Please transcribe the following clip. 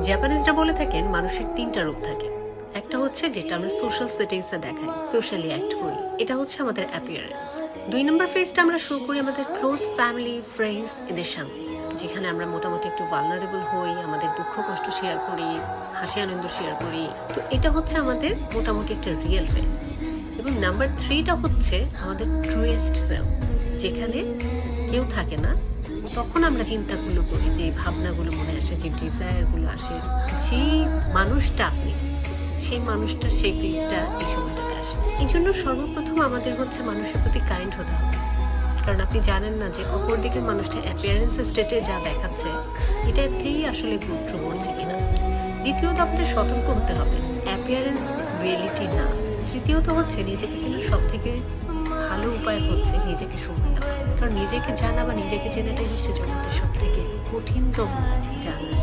জাপানিজরা বলে থাকেন মানুষের 3টা রূপ থাকে। একটা হচ্ছে যেটা আমরা সোশ্যাল সেটিংসে দেখাই, সোশ্যালি অ্যাক্ট করি, এটা হচ্ছে আমাদের অ্যাপিয়ারেন্স। 2 নম্বর ফেজটা আমরা শো করি আমাদের ক্লোজ ফ্যামিলি, ফ্রেন্ডস এদের সামনে, যেখানে আমরা মোটামুটি একটু ভালনারেবল হই, আমাদের দুঃখ কষ্ট শেয়ার করি, হাসি আনন্দ শেয়ার করি। তো এটা হচ্ছে আমাদের মোটামুটি একটা রিয়েল ফেস। এবং নাম্বার 3টা হচ্ছে আমাদের ট্রুয়েস্ট সেলফ, যেখানে কেউ থাকে না, তখন আমরা চিন্তাগুলো করি, যে ভাবনাগুলো মনে আসে, যে ডিজায়ারগুলো আসে, যেই মানুষটা আপনি, সেই মানুষটা, সেই ফেজটা এই সময়টাতে আসে। এই জন্য সর্বপ্রথম আমাদের হচ্ছে মানুষের প্রতি কাইন্ড হতে হবে, কারণ আপনি জানেন না যে অপর দিকের মানুষটা অ্যাপিয়ারেন্স স্টেটে যা দেখাচ্ছে এটাতেই আসলে গুরুত্ব পড়ছে কিনা। দ্বিতীয়ত আপনাদের সতর্ক হতে হবে, অ্যাপিয়ারেন্স রিয়েলিটি না। তৃতীয়ত হচ্ছে নিজেকে চেনার সব থেকে ভালো উপায় হচ্ছে নিজেকে সময় দেওয়া, কারণ নিজেকে জানা বা নিজেকে চেনাটাই হচ্ছে জগতের সব থেকে কঠিনতম জানার